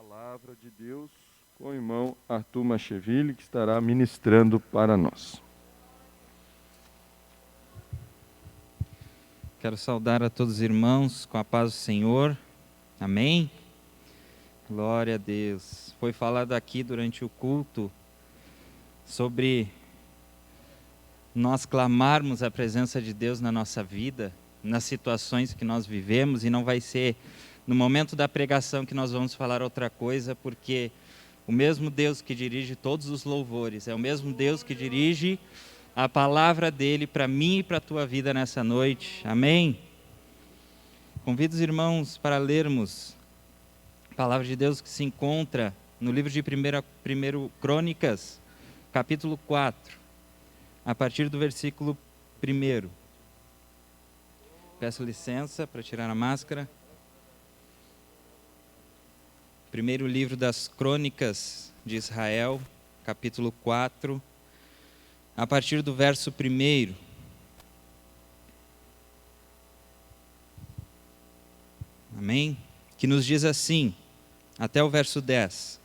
palavra de Deus com o irmão Arthur Macheville, que estará ministrando para nós. Quero saudar a todos os irmãos com a paz do Senhor. Amém? Glória a Deus. Foi falado aqui durante o culto sobre nós clamarmos a presença de Deus na nossa vida, nas situações que nós vivemos, e não vai ser no momento da pregação que nós vamos falar outra coisa, porque o mesmo Deus que dirige todos os louvores, é o mesmo Deus que dirige a palavra dele para mim e para a tua vida nessa noite. Amém? Convido os irmãos para lermos a palavra de Deus que se encontra no livro de 1 Crônicas, capítulo 4, a partir do versículo 1. Peço licença para tirar a máscara. Primeiro livro das Crônicas de Israel, capítulo 4, a partir do verso 1. Amém? Que nos diz assim, até o verso 10.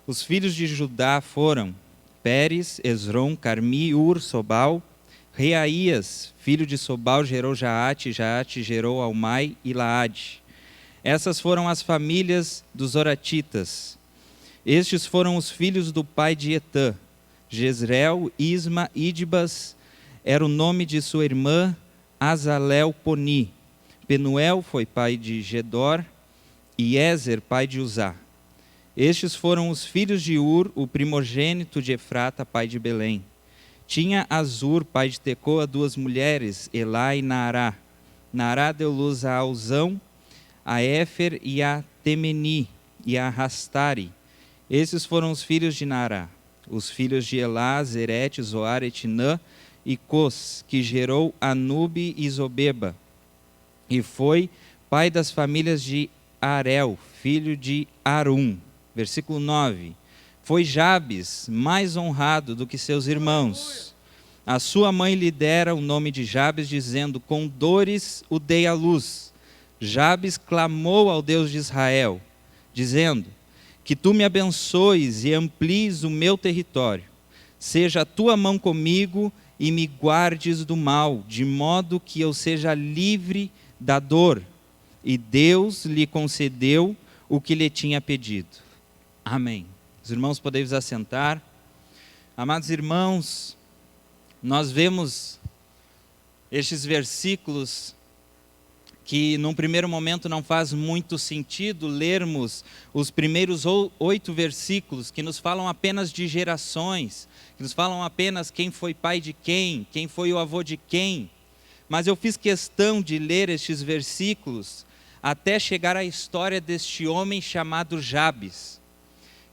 Os filhos de Judá foram Pérez, Esrom, Carmi, Ur, Sobal. Reaías, filho de Sobal, gerou Jaate, Jaate gerou Almai e Laade. Essas foram as famílias dos Oratitas. Estes foram os filhos do pai de Etã. Jezreel, Isma, Idbas, era o nome de sua irmã Azalel Poni. Penuel foi pai de Gedor, e Ezer, pai de Uzá. Estes foram os filhos de Ur, o primogênito de Efrata, pai de Belém. Tinha Azur, pai de Tecoa, duas mulheres, Elá e Naará. Naará deu luz a Alzão, a Éfer e a Temeni e a Rastari. Esses foram os filhos de Naará. Os filhos de Elá, Zerete, Zoar, Etinã e Cos, que gerou Anube e Zobeba. E foi pai das famílias de Arel, filho de Arum. Versículo 9. Foi Jabes mais honrado do que seus irmãos. A sua mãe lhe dera o nome de Jabes, dizendo, com dores o dei à luz. Jabes clamou ao Deus de Israel, dizendo, que tu me abençoes e amplies o meu território. Seja a tua mão comigo e me guardes do mal, de modo que eu seja livre da dor. E Deus lhe concedeu o que lhe tinha pedido. Amém. Os irmãos podem vos assentar. Amados irmãos, nós vemos estes versículos que num primeiro momento não faz muito sentido lermos os primeiros 8 versículos que nos falam apenas de gerações, que nos falam apenas quem foi pai de quem foi o avô de quem. Mas eu fiz questão de ler estes versículos até chegar à história deste homem chamado Jabes,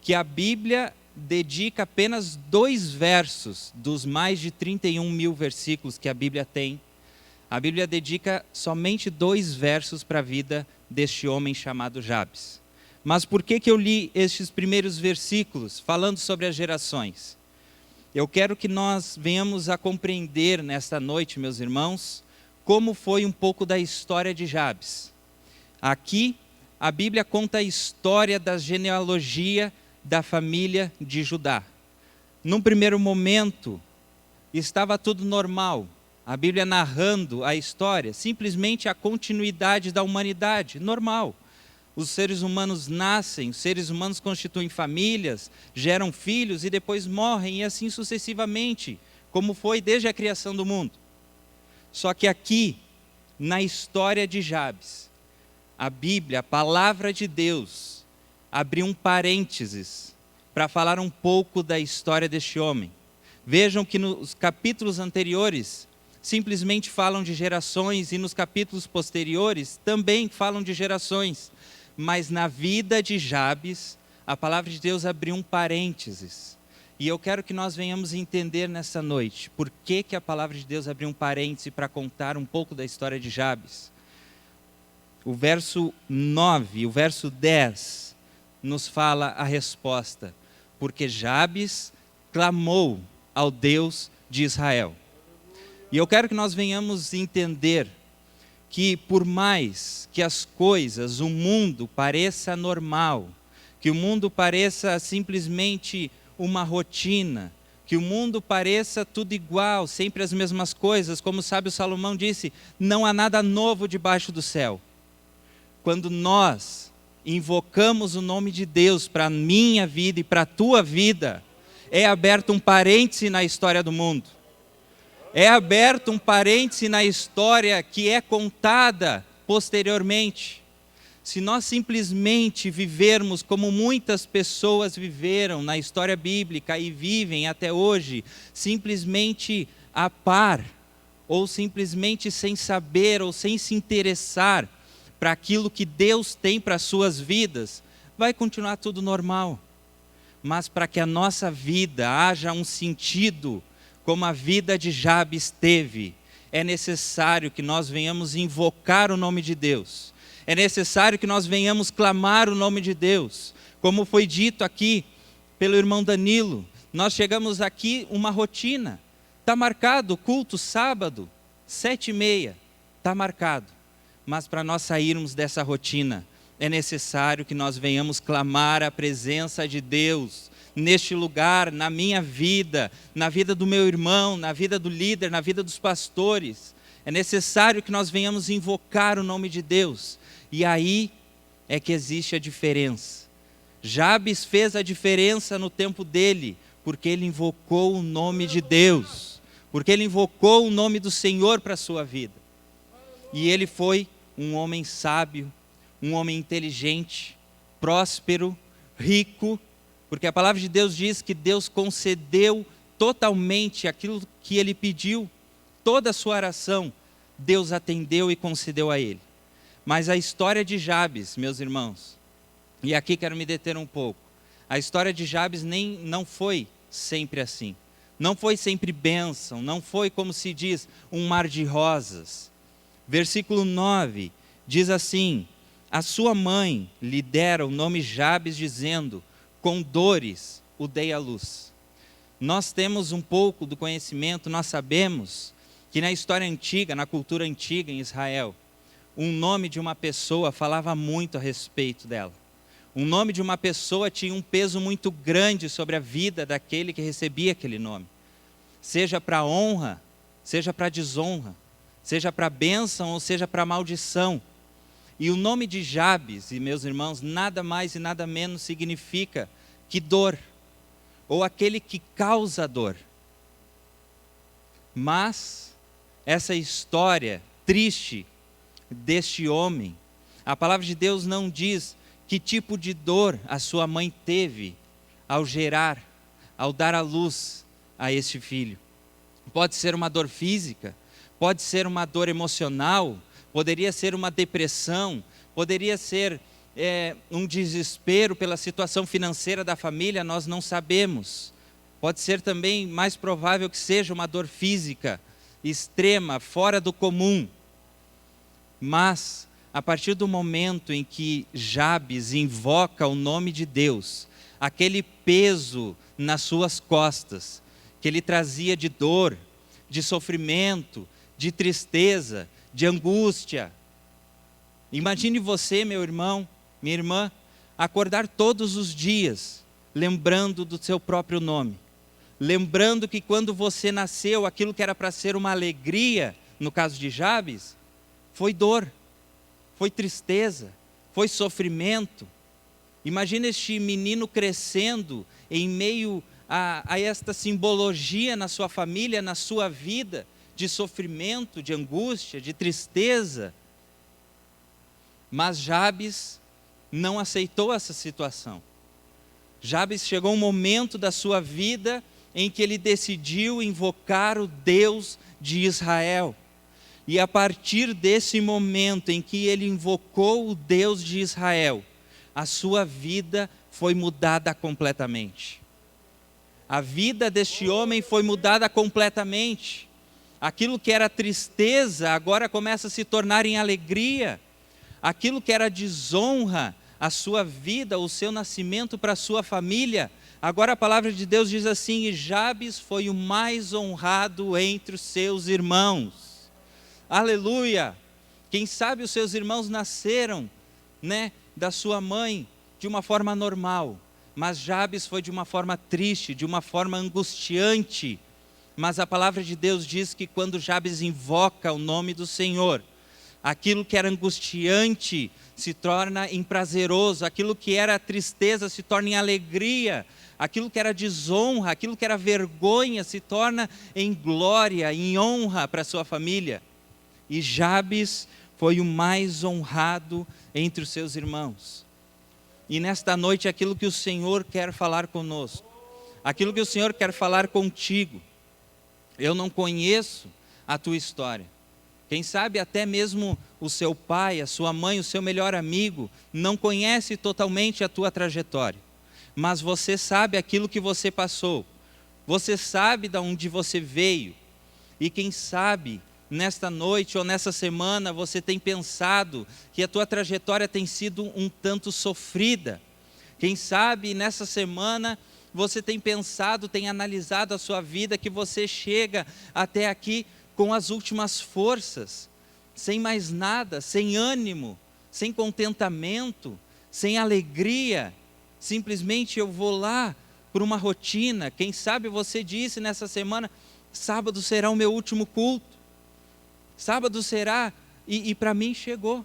que a Bíblia dedica apenas 2 versos dos mais de 31 mil versículos que a Bíblia tem. A Bíblia dedica somente 2 versos para a vida deste homem chamado Jabes. Mas por que eu li estes primeiros versículos falando sobre as gerações? Eu quero que nós venhamos a compreender nesta noite, meus irmãos, como foi um pouco da história de Jabes. Aqui, a Bíblia conta a história da genealogia da família de Judá. Num primeiro momento, estava tudo normal. A Bíblia narrando a história, simplesmente a continuidade da humanidade, normal. Os seres humanos nascem, os seres humanos constituem famílias, geram filhos e depois morrem, e assim sucessivamente, como foi desde a criação do mundo. Só que aqui, na história de Jabes, a Bíblia, a palavra de Deus, abriu um parênteses para falar um pouco da história deste homem. Vejam que nos capítulos anteriores simplesmente falam de gerações, e nos capítulos posteriores também falam de gerações. Mas na vida de Jabes, a palavra de Deus abriu um parênteses. E eu quero que nós venhamos entender nessa noite por que a palavra de Deus abriu um parêntese para contar um pouco da história de Jabes. O verso 9, o verso 10 nos fala a resposta. Porque Jabes clamou ao Deus de Israel. E eu quero que nós venhamos entender que por mais que as coisas, o mundo pareça normal, que o mundo pareça simplesmente uma rotina, que o mundo pareça tudo igual, sempre as mesmas coisas, como o sábio Salomão disse, não há nada novo debaixo do céu. Quando nós invocamos o nome de Deus para a minha vida e para a tua vida, é aberto um parêntese na história do mundo. É aberto um parêntese na história que é contada posteriormente. Se nós simplesmente vivermos como muitas pessoas viveram na história bíblica e vivem até hoje, simplesmente a par, ou simplesmente sem saber, ou sem se interessar para aquilo que Deus tem para as suas vidas, vai continuar tudo normal. Mas para que a nossa vida haja um sentido, como a vida de Jabes teve, é necessário que nós venhamos invocar o nome de Deus. É necessário que nós venhamos clamar o nome de Deus. Como foi dito aqui pelo irmão Danilo, nós chegamos aqui uma rotina. Está marcado o culto sábado, 7h30, está marcado. Mas para nós sairmos dessa rotina, é necessário que nós venhamos clamar a presença de Deus neste lugar, na minha vida, na vida do meu irmão, na vida do líder, na vida dos pastores. É necessário que nós venhamos invocar o nome de Deus. E aí é que existe a diferença. Jabes fez a diferença no tempo dele, porque ele invocou o nome de Deus, porque ele invocou o nome do Senhor para a sua vida. E ele foi um homem sábio, um homem inteligente, próspero, rico, porque a palavra de Deus diz que Deus concedeu totalmente aquilo que ele pediu, toda a sua oração, Deus atendeu e concedeu a ele. Mas a história de Jabes, meus irmãos, e aqui quero me deter um pouco, a história de Jabes não foi sempre assim, não foi sempre bênção, não foi, como se diz, um mar de rosas. Versículo 9 diz assim: a sua mãe lhe dera o nome Jabes, dizendo, com dores o dei à luz. Nós temos um pouco do conhecimento, nós sabemos que na história antiga, na cultura antiga em Israel, um nome de uma pessoa falava muito a respeito dela. Um nome de uma pessoa tinha um peso muito grande sobre a vida daquele que recebia aquele nome. Seja para honra, seja para desonra, seja para bênção ou seja para maldição. E o nome de Jabes, e meus irmãos, nada mais e nada menos significa que dor, ou aquele que causa dor. Mas essa história triste deste homem, a palavra de Deus não diz que tipo de dor a sua mãe teve ao gerar, ao dar à luz a este filho. Pode ser uma dor física, pode ser uma dor emocional, poderia ser uma depressão, poderia ser um desespero pela situação financeira da família, nós não sabemos. Pode ser também mais provável que seja uma dor física, extrema, fora do comum. Mas, a partir do momento em que Jabes invoca o nome de Deus, aquele peso nas suas costas, que ele trazia de dor, de sofrimento, de tristeza, de angústia. Imagine você, meu irmão, minha irmã, acordar todos os dias, lembrando do seu próprio nome. Lembrando que quando você nasceu, aquilo que era para ser uma alegria, no caso de Jabes, foi dor, foi tristeza, foi sofrimento. Imagina este menino crescendo em meio a esta simbologia na sua família, na sua vida, de sofrimento, de angústia, de tristeza. Mas Jabes não aceitou essa situação. Jabes chegou um momento da sua vida em que ele decidiu invocar o Deus de Israel. E a partir desse momento em que ele invocou o Deus de Israel, a sua vida foi mudada completamente. A vida deste homem foi mudada completamente. Aquilo que era tristeza agora começa a se tornar em alegria. Aquilo que era desonra, a sua vida, o seu nascimento para a sua família, agora a palavra de Deus diz assim: e Jabes foi o mais honrado entre os seus irmãos. Aleluia! Quem sabe os seus irmãos nasceram, da sua mãe, de uma forma normal, mas Jabes foi de uma forma triste, de uma forma angustiante. Mas a palavra de Deus diz que quando Jabes invoca o nome do Senhor, aquilo que era angustiante se torna em prazeroso, aquilo que era tristeza se torna em alegria, aquilo que era desonra, aquilo que era vergonha se torna em glória, em honra para a sua família. E Jabes foi o mais honrado entre os seus irmãos. E nesta noite aquilo que o Senhor quer falar conosco, aquilo que o Senhor quer falar contigo. Eu não conheço a tua história. Quem sabe até mesmo o seu pai, a sua mãe, o seu melhor amigo, não conhece totalmente a tua trajetória. Mas você sabe aquilo que você passou. Você sabe de onde você veio. E quem sabe, nesta noite ou nessa semana, você tem pensado que a tua trajetória tem sido um tanto sofrida. Quem sabe, nessa semana, você tem pensado, tem analisado a sua vida, que você chega até aqui com as últimas forças, sem mais nada, sem ânimo, sem contentamento, sem alegria. Simplesmente eu vou lá por uma rotina. Quem sabe você disse nessa semana, sábado será o meu último culto. Sábado será, e para mim chegou.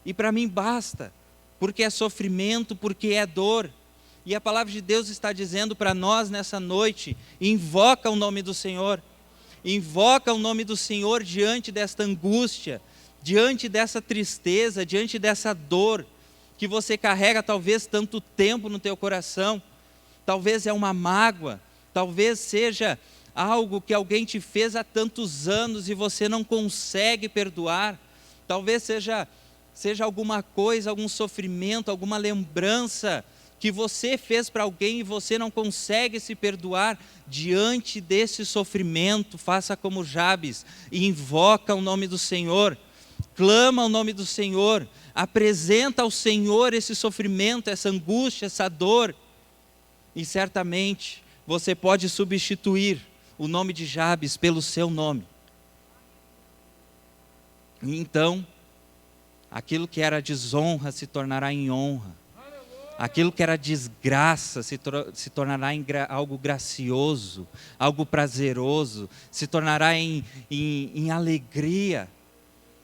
E para mim basta, porque é sofrimento, porque é dor. E a palavra de Deus está dizendo para nós nessa noite, invoca o nome do Senhor. Invoca o nome do Senhor diante desta angústia, diante dessa tristeza, diante dessa dor que você carrega talvez tanto tempo no teu coração. Talvez é uma mágoa, talvez seja algo que alguém te fez há tantos anos e você não consegue perdoar. Talvez seja alguma coisa, algum sofrimento, alguma lembrança que você fez para alguém e você não consegue se perdoar. Diante desse sofrimento, faça como Jabes e invoca o nome do Senhor, clama o nome do Senhor, apresenta ao Senhor esse sofrimento, essa angústia, essa dor, e certamente você pode substituir o nome de Jabes pelo seu nome. E então, aquilo que era desonra se tornará em honra. Aquilo que era desgraça se tornará em algo gracioso, algo prazeroso, se tornará em alegria.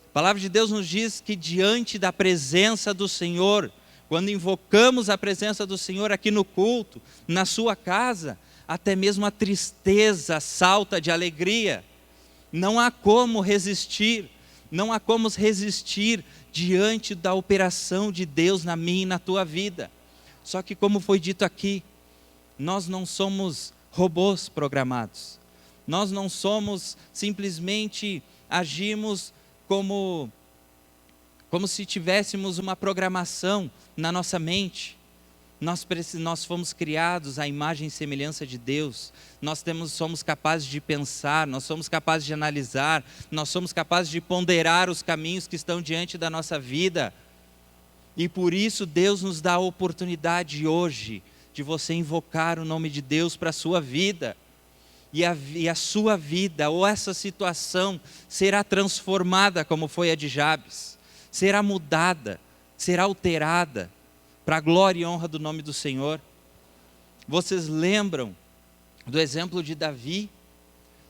A palavra de Deus nos diz que diante da presença do Senhor, quando invocamos a presença do Senhor aqui no culto, na sua casa, até mesmo a tristeza salta de alegria. Não há como resistir, não há como resistir diante da operação de Deus na minha e na tua vida. Só que, como foi dito aqui, nós não somos robôs programados. Nós não somos, simplesmente agimos como se tivéssemos uma programação na nossa mente. Nós fomos criados à imagem e semelhança de Deus. Nós somos capazes de pensar, nós somos capazes de analisar, nós somos capazes de ponderar os caminhos que estão diante da nossa vida. E por isso Deus nos dá a oportunidade hoje de você invocar o nome de Deus para a sua vida. E a sua vida, ou essa situação, será transformada como foi a de Jabes. Será mudada, será alterada, para a glória e honra do nome do Senhor. Vocês lembram do exemplo de Davi?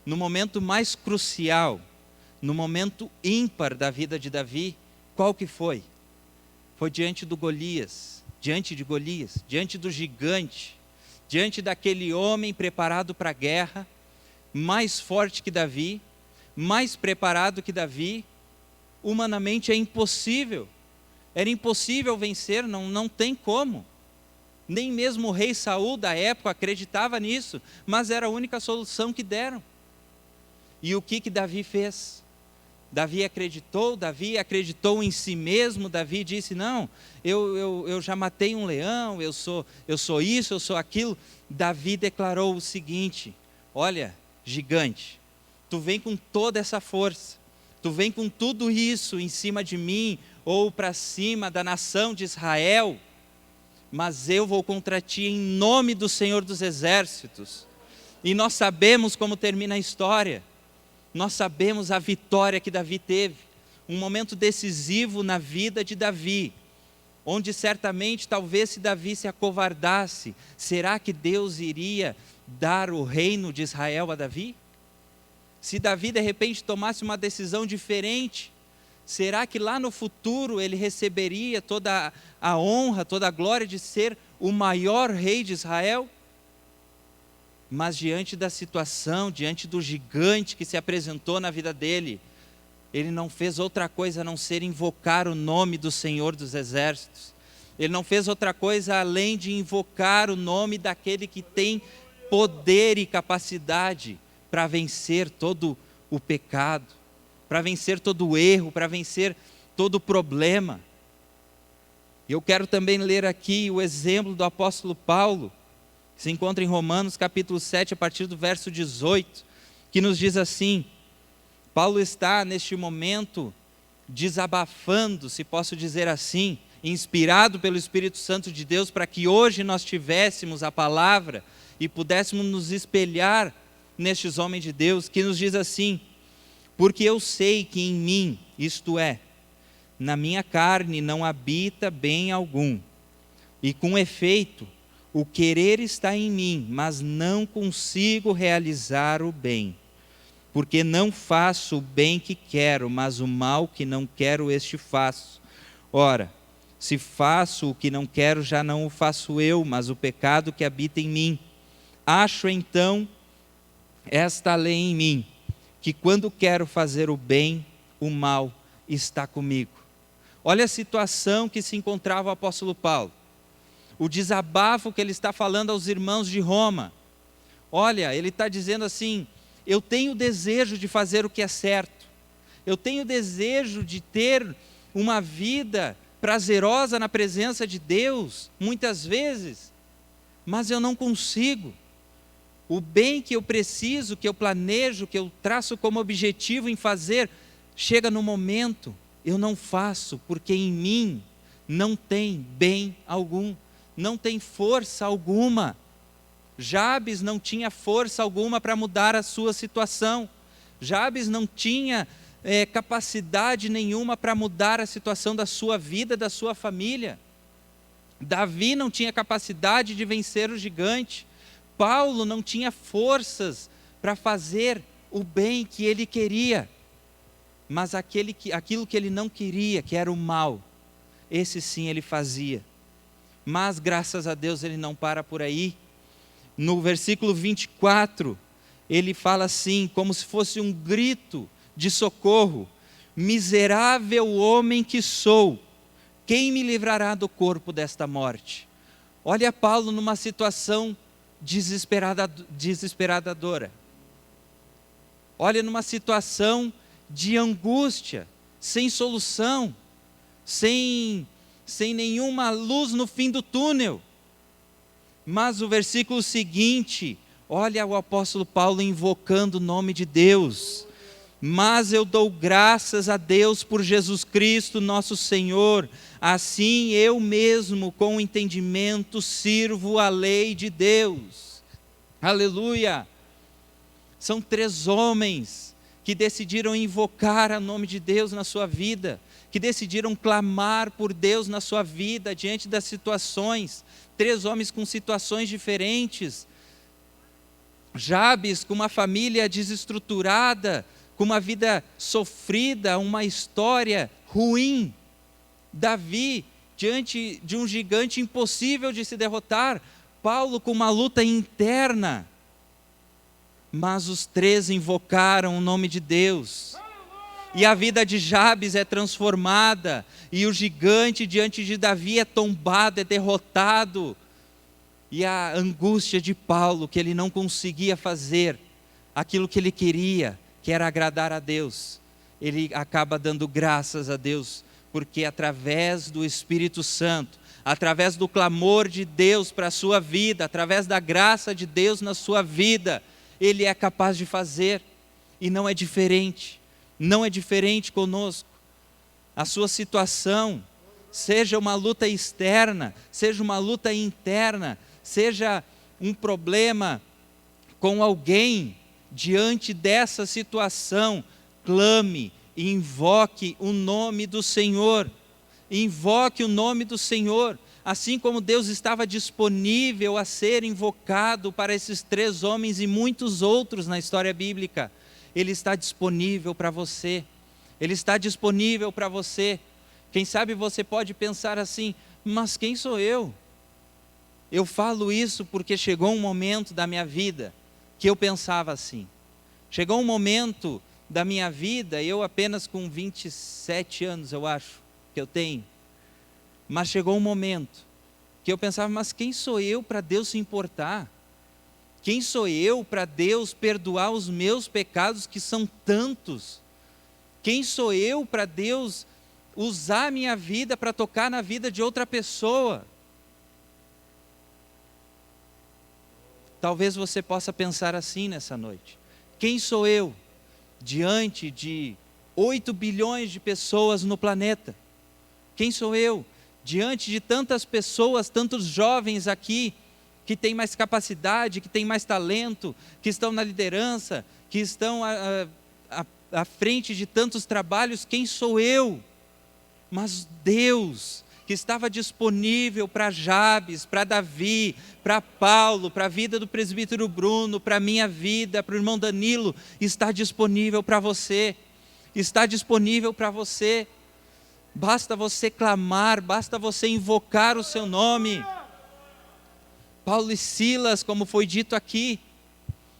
No momento mais crucial, no momento ímpar da vida de Davi, qual que foi? Foi diante de Golias, diante do gigante, diante daquele homem preparado para a guerra, mais forte que Davi, mais preparado que Davi. Humanamente é impossível, era impossível vencer, não tem como. Nem mesmo o rei Saul da época acreditava nisso, mas era a única solução que deram. E o que Davi fez? Davi acreditou em si mesmo. Davi disse, não, eu já matei um leão, eu sou isso, eu sou aquilo. Davi declarou o seguinte, olha, gigante, tu vem com toda essa força, tu vem com tudo isso em cima de mim, ou para cima da nação de Israel, mas eu vou contra ti em nome do Senhor dos Exércitos. E nós sabemos como termina a história. Nós sabemos a vitória que Davi teve, um momento decisivo na vida de Davi. onde certamente, talvez se Davi se acovardasse, será que Deus iria dar o reino de Israel a Davi? Se Davi de repente tomasse uma decisão diferente, será que lá no futuro ele receberia toda a honra, toda a glória de ser o maior rei de Israel? Mas diante da situação, diante do gigante que se apresentou na vida dele, ele não fez outra coisa a não ser invocar o nome do Senhor dos Exércitos. Ele não fez outra coisa além de invocar o nome daquele que tem poder e capacidade para vencer todo o pecado, para vencer todo o erro, para vencer todo o problema. Eu quero também ler aqui o exemplo do apóstolo Paulo, que se encontra em Romanos capítulo 7, a partir do verso 18, que nos diz assim: Paulo está neste momento desabafando, se posso dizer assim, inspirado pelo Espírito Santo de Deus, para que hoje nós tivéssemos a palavra e pudéssemos nos espelhar nestes homens de Deus, que nos diz assim: porque eu sei que em mim, isto é, na minha carne não habita bem algum, e com efeito, o querer está em mim, mas não consigo realizar o bem. Porque não faço o bem que quero, mas o mal que não quero, este faço. Ora, se faço o que não quero, já não o faço eu, mas o pecado que habita em mim. Acho então esta lei em mim, que quando quero fazer o bem, o mal está comigo. Olha a situação que se encontrava o apóstolo Paulo. O desabafo que ele está falando aos irmãos de Roma. Olha, ele está dizendo assim: eu tenho desejo de fazer o que é certo, eu tenho desejo de ter uma vida prazerosa na presença de Deus, muitas vezes, mas eu não consigo. O bem que eu preciso, que eu planejo, que eu traço como objetivo em fazer, chega no momento, eu não faço, porque em mim não tem bem algum, não tem força alguma. Jabes não tinha força alguma para mudar a sua situação. Jabes não tinha capacidade nenhuma para mudar a situação da sua vida, da sua família. Davi não tinha capacidade de vencer o gigante. Paulo não tinha forças para fazer o bem que ele queria. Mas aquilo que ele não queria, que era o mal, esse sim ele fazia. Mas graças a Deus ele não para por aí. No versículo 24, ele fala assim, como se fosse um grito de socorro: miserável homem que sou, quem me livrará do corpo desta morte? Olha Paulo numa situação desesperadora. Olha numa situação de angústia, sem solução, sem nenhuma luz no fim do túnel. Mas o versículo seguinte, olha o apóstolo Paulo invocando o nome de Deus: mas eu dou graças a Deus por Jesus Cristo nosso Senhor, assim eu mesmo com entendimento sirvo a lei de Deus. Aleluia! São 3 homens que decidiram invocar o nome de Deus na sua vida, que decidiram clamar por Deus na sua vida, diante das situações. 3 homens com situações diferentes. Jabes com uma família desestruturada, com uma vida sofrida, uma história ruim. Davi diante de um gigante impossível de se derrotar. Paulo com uma luta interna. Mas os 3 invocaram o nome de Deus. E a vida de Jabes é transformada, e o gigante diante de Davi é tombado, é derrotado. E a angústia de Paulo, que ele não conseguia fazer aquilo que ele queria, que era agradar a Deus, ele acaba dando graças a Deus, porque através do Espírito Santo, através do clamor de Deus para a sua vida, através da graça de Deus na sua vida, ele é capaz de fazer, e não é diferente. Não é diferente conosco. A sua situação, seja uma luta externa, seja uma luta interna, seja um problema com alguém, diante dessa situação, clame e invoque o nome do Senhor. Invoque o nome do Senhor. Assim como Deus estava disponível a ser invocado para esses 3 homens e muitos outros na história bíblica, Ele está disponível para você. Ele está disponível para você. Quem sabe você pode pensar assim, mas quem sou eu? Eu falo isso porque chegou um momento da minha vida que eu pensava assim. Chegou um momento da minha vida, eu apenas com 27 anos eu acho que eu tenho, mas chegou um momento que eu pensava, mas quem sou eu para Deus se importar? Quem sou eu para Deus perdoar os meus pecados que são tantos? Quem sou eu para Deus usar a minha vida para tocar na vida de outra pessoa? Talvez você possa pensar assim nessa noite. Quem sou eu diante de 8 bilhões de pessoas no planeta? Quem sou eu diante de tantas pessoas, tantos jovens aqui, que têm mais capacidade, que têm mais talento, que estão na liderança, que estão à frente de tantos trabalhos? Quem sou eu? Mas Deus, que estava disponível para Jabes, para Davi, para Paulo, para a vida do presbítero Bruno, para a minha vida, para o irmão Danilo, está disponível para você. Está disponível para você. Basta você clamar, basta você invocar o seu nome. Paulo e Silas, como foi dito aqui,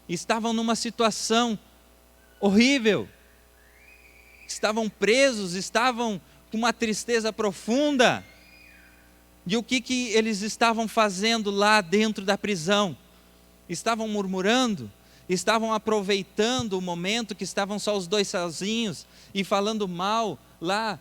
estavam numa situação horrível. Estavam presos, estavam com uma tristeza profunda. E o que eles estavam fazendo lá dentro da prisão? Estavam murmurando? Estavam aproveitando o momento que estavam só os 2 sozinhos e falando mal lá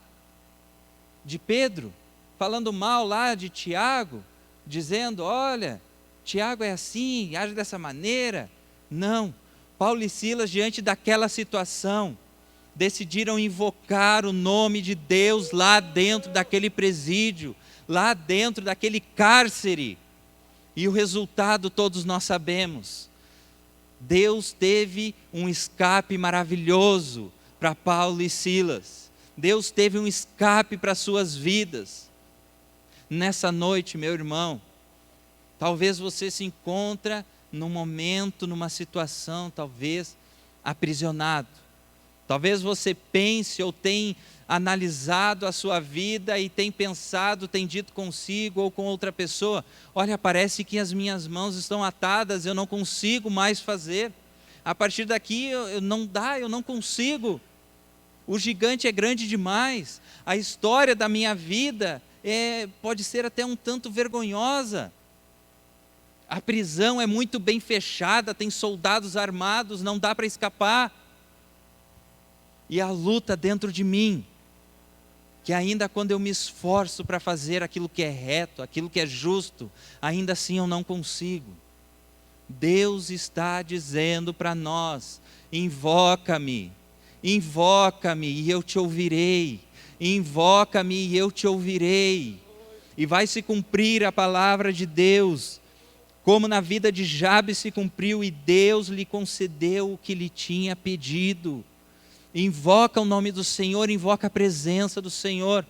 de Pedro? Falando mal lá de Tiago? Dizendo, olha, Tiago é assim, age dessa maneira? Não. Paulo e Silas, diante daquela situação, decidiram invocar o nome de Deus lá dentro daquele presídio, lá dentro daquele cárcere. E o resultado todos nós sabemos. Deus teve um escape maravilhoso para Paulo e Silas. Deus teve um escape para suas vidas. Nessa noite, meu irmão, talvez você se encontre num momento, numa situação, talvez aprisionado. Talvez você pense ou tenha analisado a sua vida e tem pensado, tem dito consigo ou com outra pessoa, olha, parece que as minhas mãos estão atadas, eu não consigo mais fazer. A partir daqui não dá, eu não consigo. O gigante é grande demais. A história da minha vida pode ser até um tanto vergonhosa. A prisão é muito bem fechada, tem soldados armados, não dá para escapar. E a luta dentro de mim, que ainda quando eu me esforço para fazer aquilo que é reto, aquilo que é justo, ainda assim eu não consigo. Deus está dizendo para nós, invoca-me e eu te ouvirei, invoca-me e eu te ouvirei. E vai se cumprir a palavra de Deus, como na vida de Jabes se cumpriu, e Deus lhe concedeu o que lhe tinha pedido. Invoca o nome do Senhor, invoca a presença do Senhor,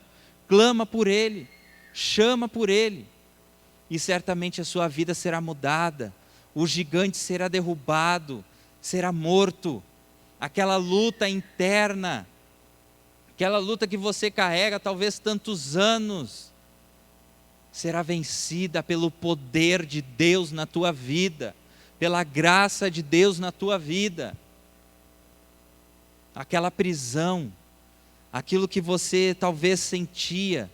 clama por Ele, chama por Ele, e certamente a sua vida será mudada, o gigante será derrubado, será morto, aquela luta interna, aquela luta que você carrega talvez tantos anos, será vencida pelo poder de Deus na tua vida, pela graça de Deus na tua vida. Aquela prisão, aquilo que você talvez sentia,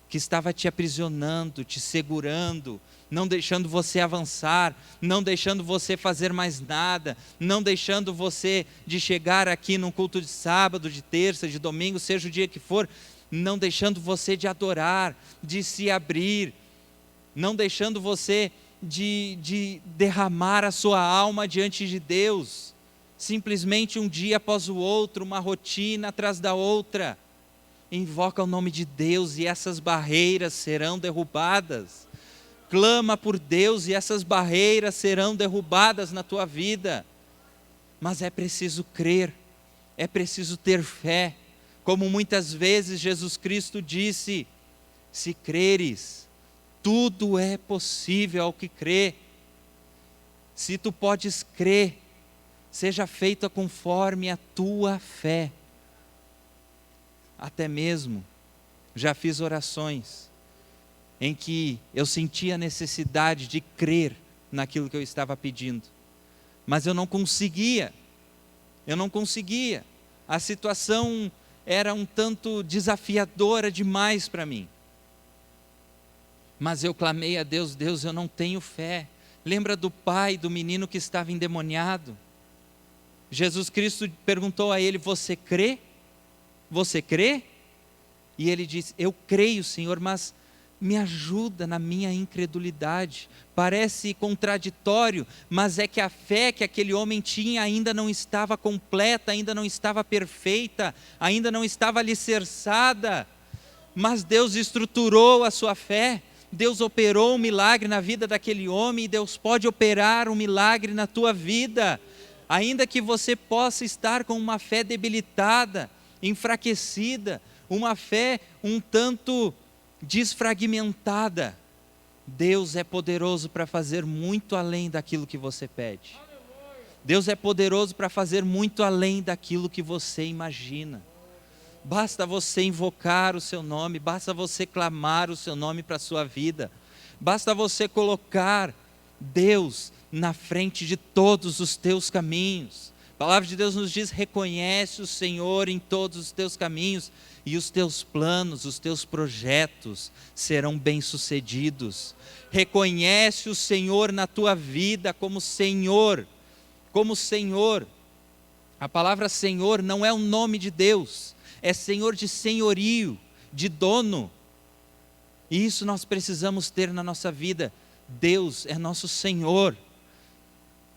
que estava te aprisionando, te segurando, não deixando você avançar, não deixando você fazer mais nada, não deixando você de chegar aqui num culto de sábado, de terça, de domingo, seja o dia que for, não deixando você de adorar, de se abrir, não deixando você de derramar a sua alma diante de Deus. Simplesmente um dia após o outro, uma rotina atrás da outra. Invoca o nome de Deus e essas barreiras serão derrubadas. Clama por Deus e essas barreiras serão derrubadas na tua vida. Mas é preciso crer, é preciso ter fé. Como muitas vezes Jesus Cristo disse: se creres, tudo é possível ao que crê. Se tu podes crer, seja feita conforme a tua fé. Até mesmo já fiz orações em que eu sentia a necessidade de crer naquilo que eu estava pedindo, mas eu não conseguia. A situação era um tanto desafiadora demais para mim. Mas eu clamei a Deus: Deus, eu não tenho fé. Lembra do pai do menino que estava endemoniado? Jesus Cristo perguntou a ele: você crê? Você crê? E ele disse: eu creio, Senhor, mas me ajuda na minha incredulidade. Parece contraditório, mas é que a fé que aquele homem tinha ainda não estava completa, ainda não estava perfeita, ainda não estava alicerçada. Mas Deus estruturou a sua fé, Deus operou um milagre na vida daquele homem, e Deus pode operar um milagre na tua vida. Ainda que você possa estar com uma fé debilitada, enfraquecida, uma fé um tanto desfragmentada, Deus é poderoso para fazer muito além daquilo que você pede. Deus é poderoso para fazer muito além daquilo que você imagina. Basta você invocar o seu nome, basta você clamar o seu nome para a sua vida, basta você colocar Deus na frente de todos os teus caminhos. A palavra de Deus nos diz: reconhece o Senhor em todos os teus caminhos, e os teus planos, os teus projetos serão bem-sucedidos. Reconhece o Senhor na tua vida como Senhor, como Senhor. A palavra Senhor não é o nome de Deus, é Senhor de senhorio, de dono. E isso nós precisamos ter na nossa vida. Deus é nosso Senhor.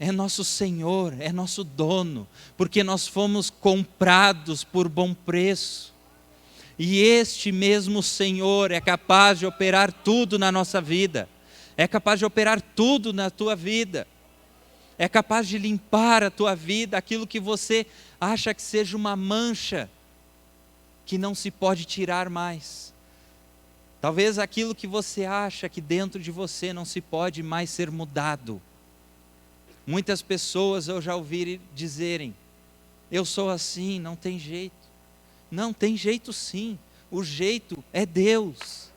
É nosso Senhor, é nosso dono, porque nós fomos comprados por bom preço. E este mesmo Senhor é capaz de operar tudo na nossa vida, é capaz de operar tudo na tua vida, é capaz de limpar a tua vida, aquilo que você acha que seja uma mancha, que não se pode tirar mais. Talvez aquilo que você acha que dentro de você não se pode mais ser mudado. Muitas pessoas eu já ouvi dizerem: eu sou assim, não tem jeito. Não, tem jeito sim, o jeito é Deus,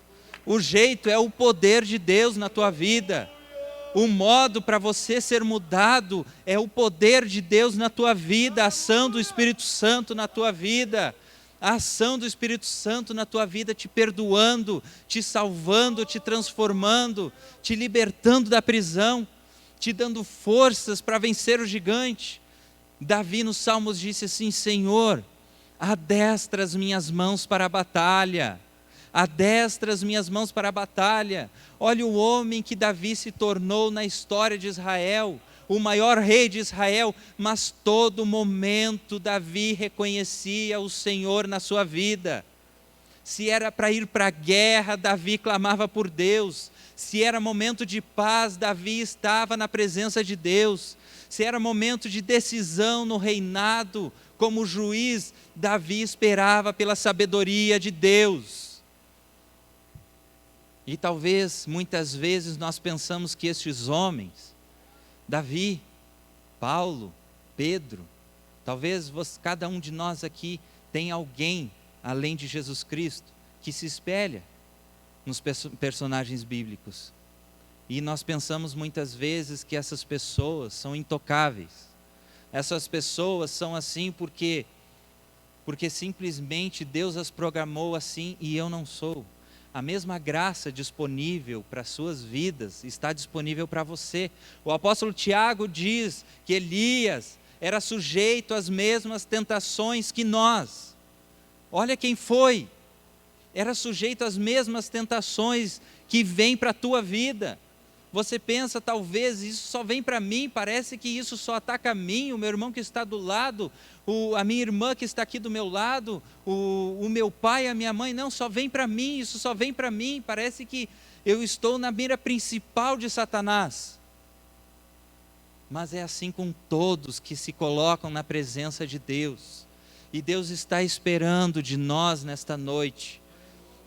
o jeito é o poder de Deus na tua vida. O modo para você ser mudado é o poder de Deus na tua vida, a ação do Espírito Santo na tua vida, a ação do Espírito Santo na tua vida, te perdoando, te salvando, te transformando, te libertando da prisão, te dando forças para vencer o gigante. Davi nos Salmos disse assim: Senhor, adestra as minhas mãos para a batalha, adestra as minhas mãos para a batalha. Olha o homem que Davi se tornou na história de Israel, o maior rei de Israel, mas todo momento Davi reconhecia o Senhor na sua vida. Se era para ir para a guerra, Davi clamava por Deus. Se era momento de paz, Davi estava na presença de Deus. Se era momento de decisão no reinado, como juiz, Davi esperava pela sabedoria de Deus. E talvez, muitas vezes, nós pensamos que estes homens, Davi, Paulo, Pedro, talvez cada um de nós aqui tenha alguém, além de Jesus Cristo, que se espelha nos personagens bíblicos. E nós pensamos muitas vezes que essas pessoas são intocáveis. Essas pessoas são assim porque simplesmente Deus as programou assim e eu não sou. A mesma graça disponível para as suas vidas está disponível para você. O apóstolo Tiago diz que Elias era sujeito às mesmas tentações que nós. Olha quem foi. Era sujeito às mesmas tentações que vêm para a tua vida. Você pensa, talvez isso só vem para mim, parece que isso só ataca a mim, o meu irmão que está do lado, a minha irmã que está aqui do meu lado, o meu pai, a minha mãe. Não, só vem para mim, isso só vem para mim, parece que eu estou na mira principal de Satanás. Mas é assim com todos que se colocam na presença de Deus. E Deus está esperando de nós nesta noite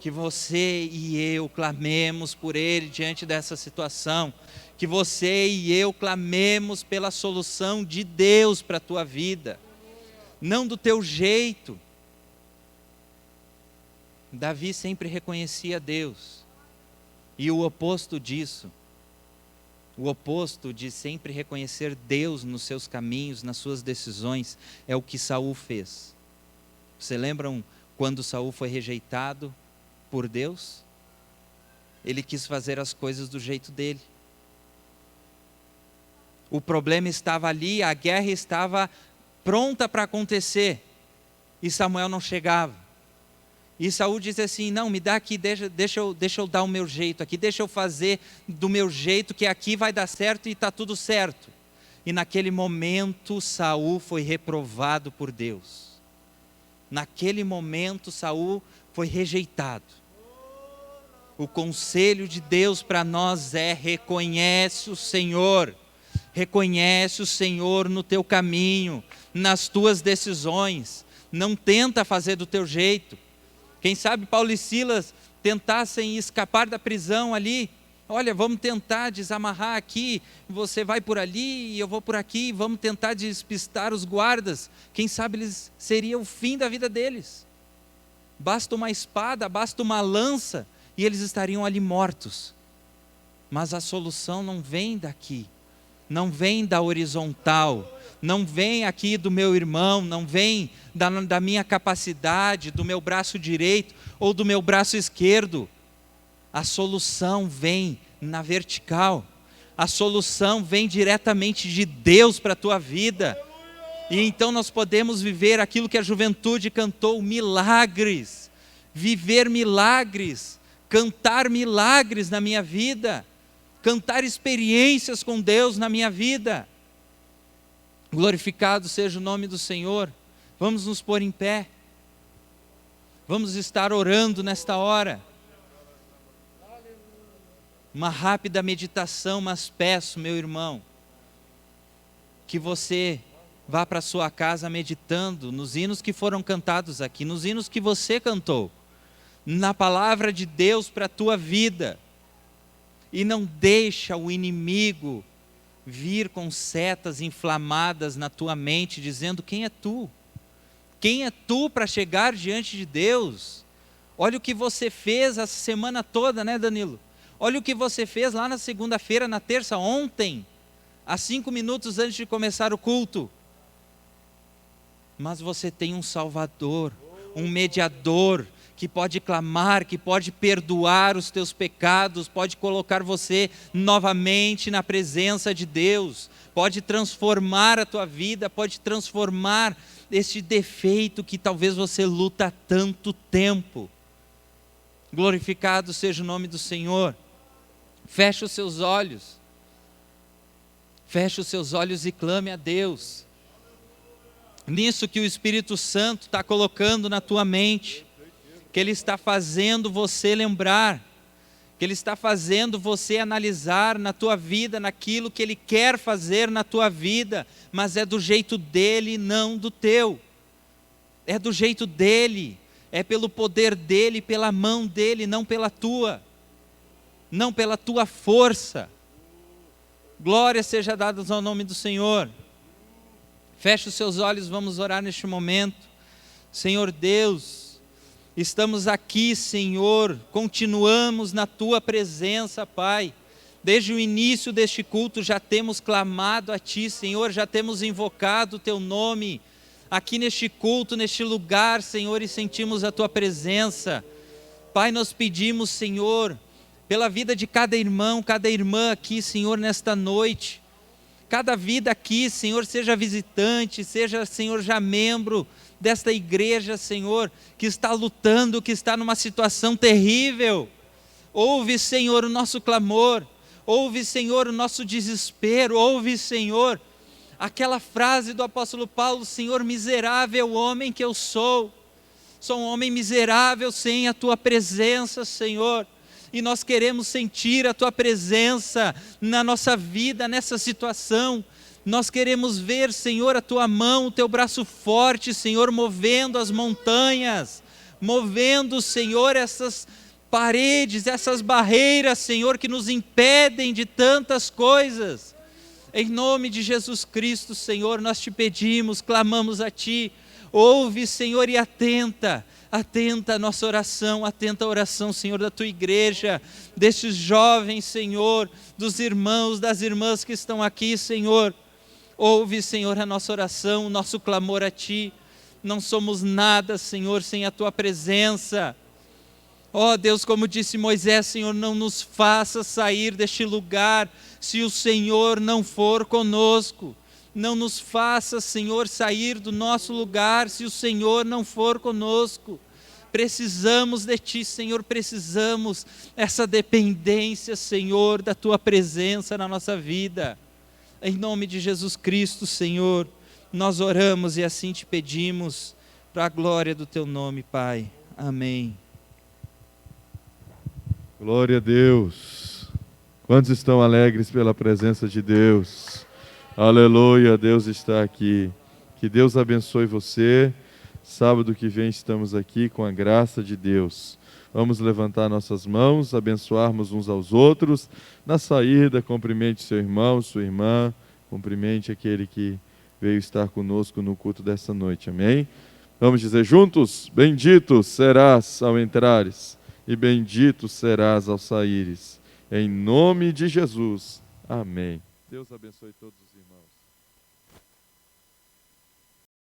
que você e eu clamemos por Ele diante dessa situação, que você e eu clamemos pela solução de Deus para a tua vida, não do teu jeito. Davi sempre reconhecia Deus, e o oposto disso, o oposto de sempre reconhecer Deus nos seus caminhos, nas suas decisões, é o que Saul fez. Vocês lembram quando Saul foi rejeitado por Deus? Ele quis fazer as coisas do jeito dele. O problema estava ali, a guerra estava pronta para acontecer, e Samuel não chegava. E Saul disse assim: não, me dá aqui, deixa eu dar o meu jeito aqui, deixa eu fazer do meu jeito, que aqui vai dar certo e está tudo certo. E naquele momento Saul foi reprovado por Deus. Naquele momento Saul foi rejeitado. O conselho de Deus para nós é: reconhece o Senhor. Reconhece o Senhor no teu caminho, nas tuas decisões. Não tenta fazer do teu jeito. Quem sabe Paulo e Silas tentassem escapar da prisão ali. Olha, vamos tentar desamarrar aqui, você vai por ali e eu vou por aqui, vamos tentar despistar os guardas. Quem sabe seria o fim da vida deles. Basta uma espada, basta uma lança e eles estariam ali mortos. Mas a solução não vem daqui, não vem da horizontal, não vem aqui do meu irmão, não vem da minha capacidade, do meu braço direito ou do meu braço esquerdo. A solução vem na vertical, a solução vem diretamente de Deus para a tua vida. E então nós podemos viver aquilo que a juventude cantou: milagres, viver milagres, cantar milagres na minha vida, cantar experiências com Deus na minha vida. Glorificado seja o nome do Senhor. Vamos nos pôr em pé, vamos estar orando nesta hora. Uma rápida meditação, mas peço, meu irmão, que você vá para a sua casa meditando nos hinos que foram cantados aqui, nos hinos que você cantou, na palavra de Deus para a tua vida. E não deixa o inimigo vir com setas inflamadas na tua mente, dizendo: quem é tu? Quem é tu para chegar diante de Deus? Olha o que você fez essa semana toda, né, Danilo? Olha o que você fez lá na segunda-feira, na terça, ontem, há 5 minutos antes de começar o culto. Mas você tem um Salvador, um mediador, que pode clamar, que pode perdoar os teus pecados, pode colocar você novamente na presença de Deus, pode transformar a tua vida, pode transformar este defeito que talvez você luta há tanto tempo. Glorificado seja o nome do Senhor. Feche os seus olhos. Feche os seus olhos e clame a Deus. Nisso que o Espírito Santo está colocando na tua mente, que Ele está fazendo você lembrar, que Ele está fazendo você analisar na tua vida, naquilo que Ele quer fazer na tua vida, mas é do jeito dEle, não do teu. É do jeito dEle, é pelo poder dEle, pela mão dEle, não pela tua, não pela tua força. Glória seja dada ao nome do Senhor. Feche os seus olhos, vamos orar neste momento. Senhor Deus, estamos aqui, Senhor, continuamos na tua presença, Pai. Desde o início deste culto já temos clamado a Ti, Senhor, já temos invocado o Teu nome aqui neste culto, neste lugar, Senhor, e sentimos a Tua presença. Pai, nós pedimos, Senhor, pela vida de cada irmão, cada irmã aqui, Senhor, nesta noite. Cada vida aqui, Senhor, seja visitante, seja, Senhor, já membro desta igreja, Senhor, que está lutando, que está numa situação terrível. Ouve, Senhor, o nosso clamor. Ouve, Senhor, o nosso desespero. Ouve, Senhor, aquela frase do apóstolo Paulo: Senhor, miserável homem que eu sou. Sou um homem miserável sem a Tua presença, Senhor. E nós queremos sentir a Tua presença na nossa vida, nessa situação. Nós queremos ver, Senhor, a Tua mão, o Teu braço forte, Senhor, movendo as montanhas, movendo, Senhor, essas paredes, essas barreiras, Senhor, que nos impedem de tantas coisas. Em nome de Jesus Cristo, Senhor, nós te pedimos, clamamos a Ti. Ouve, Senhor, e atenta a nossa oração, atenta a oração, Senhor, da Tua igreja, destes jovens, Senhor, dos irmãos, das irmãs que estão aqui, Senhor. Ouve, Senhor, a nossa oração, o nosso clamor a Ti. Não somos nada, Senhor, sem a Tua presença. Ó Deus, como disse Moisés, Senhor, não nos faça sair deste lugar se o Senhor não for conosco. Não nos faça, Senhor, sair do nosso lugar se o Senhor não for conosco. Precisamos de Ti, Senhor, precisamos essa dependência, Senhor, da Tua presença na nossa vida. Em nome de Jesus Cristo, Senhor, nós oramos e assim te pedimos, para a glória do Teu nome, Pai. Amém. Glória a Deus. Quantos estão alegres pela presença de Deus? Aleluia, Deus está aqui. Que Deus abençoe você. Sábado que vem estamos aqui com a graça de Deus. Vamos levantar nossas mãos, abençoarmos uns aos outros. Na saída, cumprimente seu irmão, sua irmã. Cumprimente aquele que veio estar conosco no culto dessa noite. Amém? Vamos dizer juntos? Bendito serás ao entrares e bendito serás ao saíres. Em nome de Jesus. Amém. Deus abençoe todos os irmãos.